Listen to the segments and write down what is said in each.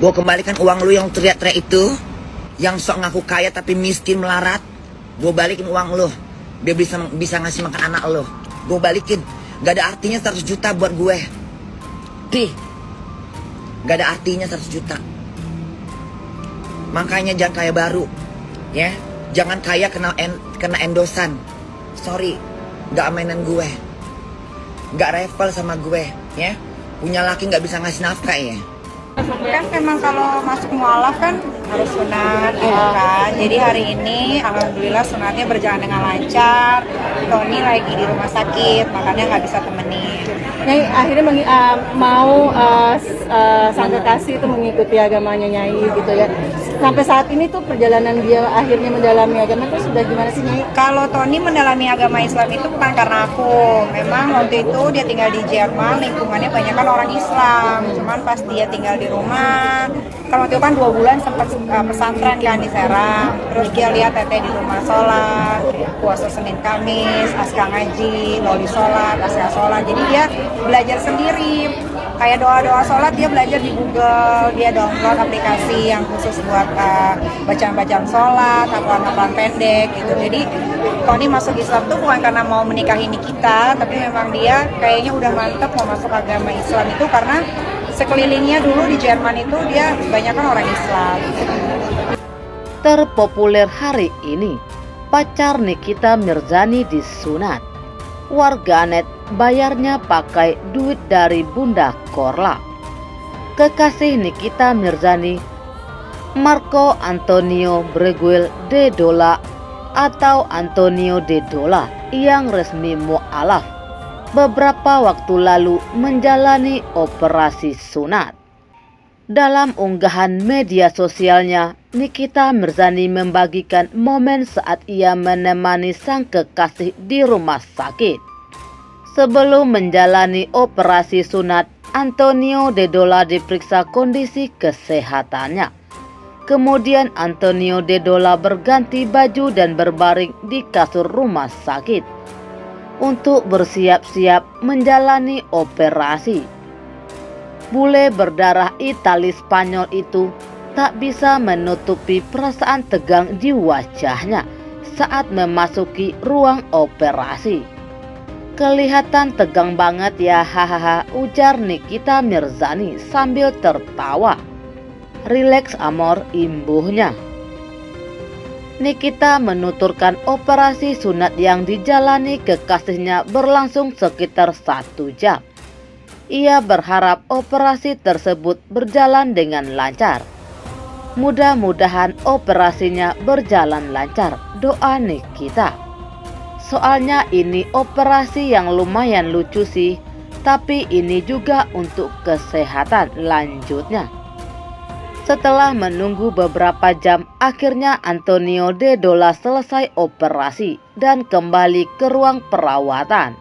Gue kembalikan uang lu yang teriak-teriak itu, yang sok ngaku kaya tapi miskin melarat. Gue balikin uang lu, biar bisa ngasih makan anak lu. Gue balikin. Gak ada artinya 100 juta buat gue. Gak ada artinya 100 juta. Makanya jangan kaya baru, ya. Jangan kaya kena endosan. Sorry, gak mainan gue. Gak level sama gue, ya. Punya laki gak bisa ngasih nafkah, ya. Kan memang kalau masuk mualaf kan harus sunat gitu kan. Jadi hari ini alhamdulillah sunatnya berjalan dengan lancar. Tony lagi di rumah sakit, makanya nggak bisa temenin. Nyai akhirnya mau Sangga Kasih itu mengikuti agamanya Nyai gitu ya. Sampai saat ini tuh perjalanan dia akhirnya mendalami agama itu sudah gimana sih Nyai? Kalau Tony mendalami agama Islam itu bukan karena aku. Memang waktu itu dia tinggal di Jerman, lingkungannya banyak kan orang Islam. Cuman pas dia tinggal di rumah, kan waktu itu kan 2 bulan sempat pesantren kan di Serang. Terus dia lihat teteh di rumah sholat, puasa Senin Kamis, aska ngaji, loli sholat, aska sholat. Jadi dia belajar sendiri. Kayak doa-doa sholat dia belajar di Google, dia download aplikasi yang khusus buat bacaan-bacaan sholat, hafalan-hafalan pendek gitu. Jadi Tony masuk Islam tuh bukan karena mau menikahi Nikita, tapi memang dia kayaknya udah mantep mau masuk agama Islam itu karena sekelilingnya dulu di Jerman itu dia kebanyakan orang Islam. Terpopuler hari ini, pacar Nikita Mirzani disunat. Warganet bayarnya pakai duit dari Bunda Korla. Kekasih Nikita Mirzani, Marco Antonio Breguel de Dola atau Antonio de Dola yang resmi mu'alaf, beberapa waktu lalu menjalani operasi sunat. Dalam unggahan media sosialnya, Nikita Mirzani membagikan momen saat ia menemani sang kekasih di rumah sakit. Sebelum menjalani operasi sunat, Antonio de Dola diperiksa kondisi kesehatannya. Kemudian Antonio de Dola berganti baju dan berbaring di kasur rumah sakit untuk bersiap-siap menjalani operasi. Bule berdarah Itali Spanyol itu tak bisa menutupi perasaan tegang di wajahnya saat memasuki ruang operasi. Kelihatan tegang banget ya, hahaha, ujar Nikita Mirzani sambil tertawa. Rileks amor, imbuhnya. Nikita menuturkan operasi sunat yang dijalani kekasihnya berlangsung sekitar 1 jam. Ia berharap operasi tersebut berjalan dengan lancar. Mudah-mudahan operasinya berjalan lancar, doa Nikita. Soalnya ini operasi yang lumayan lucu sih, tapi ini juga untuk kesehatan, lanjutnya. Setelah menunggu beberapa jam, akhirnya Antonio de Dola selesai operasi dan kembali ke ruang perawatan.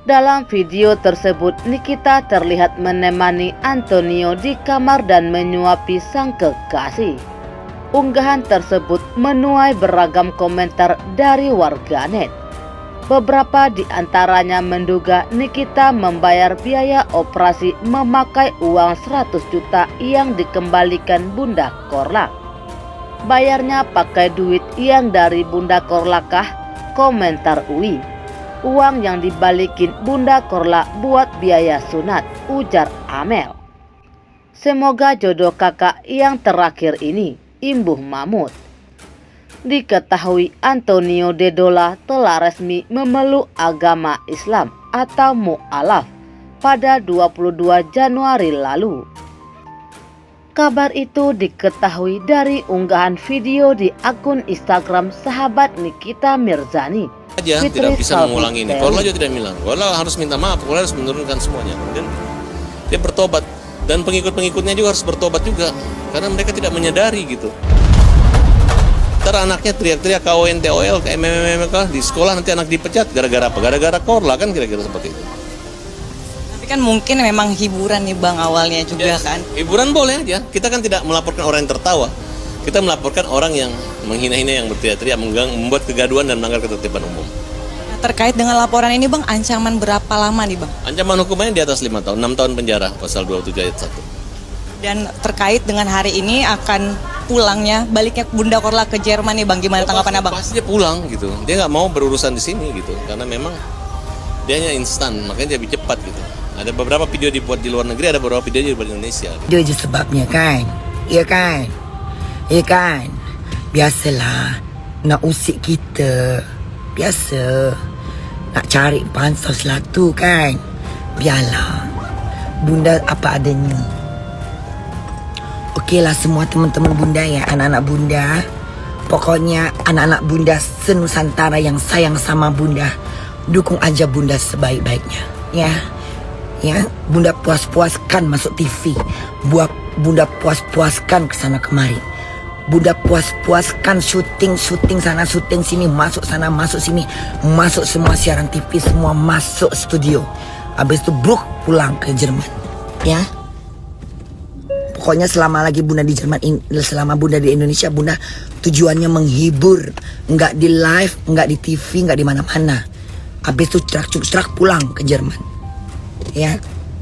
Dalam video tersebut, Nikita terlihat menemani Antonio di kamar dan menyuapi sang kekasih. Unggahan tersebut menuai beragam komentar dari warganet. Beberapa di antaranya menduga Nikita membayar biaya operasi memakai uang 100 juta yang dikembalikan Bunda Korla. Bayarnya pakai duit yang dari Bunda Korla kah? Komentar Uwi. Uang yang dibalikin Bunda Korla buat biaya sunat, ujar Amel. Semoga jodoh kakak yang terakhir ini, imbuh Mamut. Diketahui Antonio de Dola telah resmi memeluk agama Islam atau mu'alaf pada 22 Januari lalu. Kabar itu diketahui dari unggahan video di akun Instagram sahabat Nikita Mirzani. Aja tidak bisa mengulangi ini. Korla juga tidak bilang. Korla harus minta maaf. Korla harus menurunkan semuanya. Kemudian dia bertobat dan pengikut-pengikutnya juga harus bertobat juga karena mereka tidak menyadari gitu. Ntar anaknya teriak-teriak KONTOL, KMMMK di sekolah nanti anak dipecat gara-gara apa? Gara-gara Korla kan kira-kira seperti itu. Tapi kan mungkin memang hiburan nih Bang awalnya juga kan. Hiburan boleh aja. Kita kan tidak melaporkan orang yang tertawa. Kita melaporkan orang yang menghina-hina, yang berteriak-teriak, membuat kegaduhan dan melanggar ketertiban umum. Nah, terkait dengan laporan ini Bang, ancaman berapa lama nih Bang? Ancaman hukumannya di atas 5 tahun, 6 tahun penjara, pasal 27 ayat 1. Dan terkait dengan hari ini akan pulangnya, baliknya Bunda Korla ke Jerman nih Bang, gimana tanggapan Abang? Pasti dia pulang gitu. Dia nggak mau berurusan di sini gitu, karena memang dia hanya instan, makanya dia lebih cepat gitu. Ada beberapa video dibuat di luar negeri, ada beberapa video dibuat di Indonesia. Itu aja sebabnya kan. Iya kan? Iya kan? Biasalah. Nak usik kita. Biasa. Nak cari pansos lah tu kan. Biarlah. Bunda apa adanya. Okeylah semua teman-teman Bunda ya. Anak-anak Bunda. Pokoknya anak-anak Bunda senusantara yang sayang sama Bunda. Dukung aja Bunda sebaik-baiknya. Ya. Ya, Bunda puas-puaskan masuk TV. Buat Bunda puas-puaskan ke sana kemari. Bunda puas-puaskan syuting sana, syuting sini, masuk sana, masuk sini, masuk semua siaran TV, semua masuk studio. Habis itu bruk pulang ke Jerman. Ya. Pokoknya selama lagi Bunda di Jerman, selama Bunda di Indonesia, Bunda tujuannya menghibur, nggak di live, nggak di TV, nggak di mana-mana. Habis itu cerak pulang ke Jerman. Ya,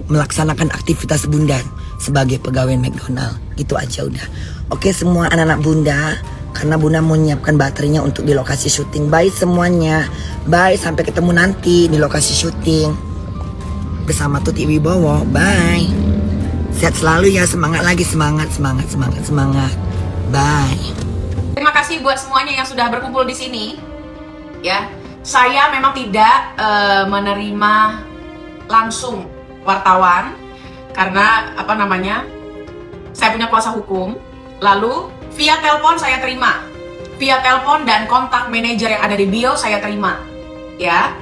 melaksanakan aktivitas Bunda sebagai pegawai McDonald. Gitu aja udah. Oke semua anak-anak Bunda, karena Bunda mau menyiapkan baterainya untuk di lokasi syuting. Bye semuanya. Bye, sampai ketemu nanti di lokasi syuting bersama Tuti Wibowo. Bye. Sehat selalu ya, semangat lagi, semangat. Bye. Terima kasih buat semuanya yang sudah berkumpul di sini. Ya, saya memang tidak menerima langsung wartawan karena saya punya kuasa hukum. Lalu via telepon saya terima, via telepon dan kontak manajer yang ada di bio saya terima, ya.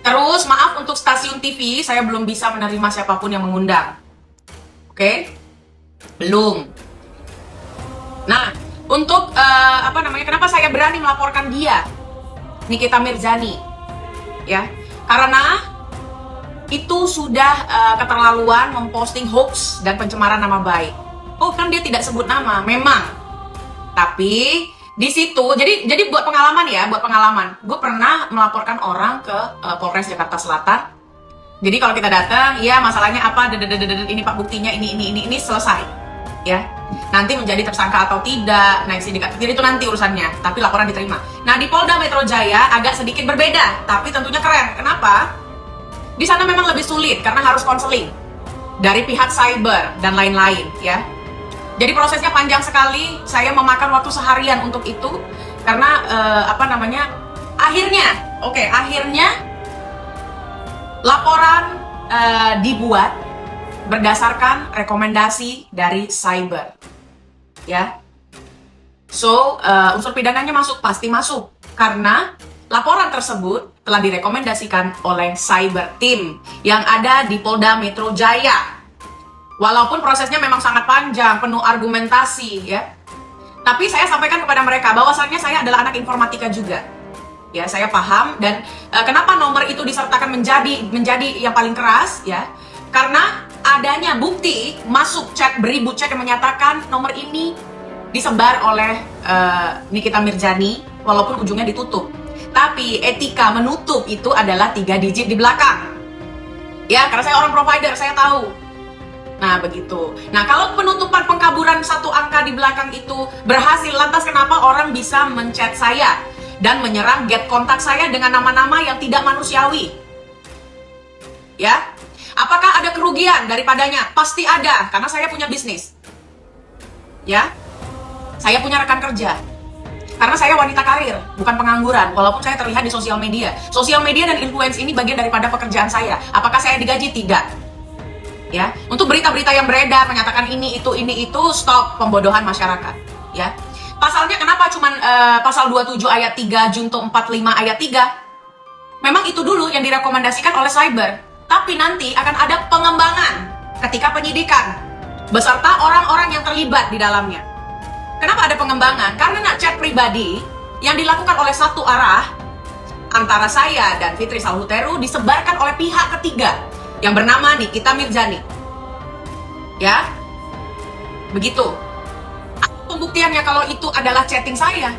Terus maaf untuk stasiun TV saya belum bisa menerima siapapun yang mengundang, oke? Belum. Nah, untuk kenapa saya berani melaporkan dia, Nikita Mirzani, ya? Karena itu sudah keterlaluan memposting hoax dan pencemaran nama baik. Oh kan dia tidak sebut nama, memang. Tapi di situ, jadi buat pengalaman, gue pernah melaporkan orang ke Polres Jakarta Selatan. Jadi kalau kita datang, ya masalahnya apa, ini pak buktinya, ini selesai, ya. Nanti menjadi tersangka atau tidak, nah jadi itu nanti urusannya. Tapi laporan diterima. Nah di Polda Metro Jaya agak sedikit berbeda, tapi tentunya keren. Kenapa? Di sana memang lebih sulit karena harus konseling dari pihak cyber dan lain-lain, ya. Jadi prosesnya panjang sekali. Saya memakan waktu seharian untuk itu karena akhirnya laporan dibuat berdasarkan rekomendasi dari cyber, ya. So unsur pidananya pasti masuk karena laporan tersebut telah direkomendasikan oleh cyber team yang ada di Polda Metro Jaya. Walaupun prosesnya memang sangat panjang, penuh argumentasi, ya. Tapi saya sampaikan kepada mereka bahwasannya saya adalah anak informatika juga. Ya, saya paham dan kenapa nomor itu disertakan menjadi yang paling keras, ya. Karena adanya bukti masuk chat, beribu chat yang menyatakan nomor ini disebar oleh Nikita Mirzani walaupun ujungnya ditutup. Tapi etika menutup itu adalah 3 digit di belakang. Ya, karena saya orang provider, saya tahu. Nah, begitu. Nah, kalau penutupan pengkaburan 1 angka di belakang itu berhasil, lantas kenapa orang bisa menchat saya dan menyerang get kontak saya dengan nama-nama yang tidak manusiawi? Ya. Apakah ada kerugian daripadanya? Pasti ada, karena saya punya bisnis. Ya. Saya punya rekan kerja. Karena saya wanita karir, bukan pengangguran, walaupun saya terlihat di sosial media. Sosial media dan influence ini bagian daripada pekerjaan saya. Apakah saya digaji? Tidak. Ya, untuk berita-berita yang beredar menyatakan ini itu, stop pembodohan masyarakat. Ya, pasalnya kenapa cuman pasal 27 ayat 3 Junto 45 ayat 3? Memang itu dulu yang direkomendasikan oleh cyber, tapi nanti akan ada pengembangan ketika penyidikan beserta orang-orang yang terlibat di dalamnya. Kenapa ada pengembangan? Karena chat pribadi yang dilakukan oleh satu arah antara saya dan Fitri Salhuteru disebarkan oleh pihak ketiga yang bernama Nikita Mirzani. Ya, begitu. Apa pembuktiannya kalau itu adalah chatting saya?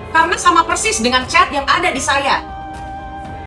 Karena sama persis dengan chat yang ada di saya.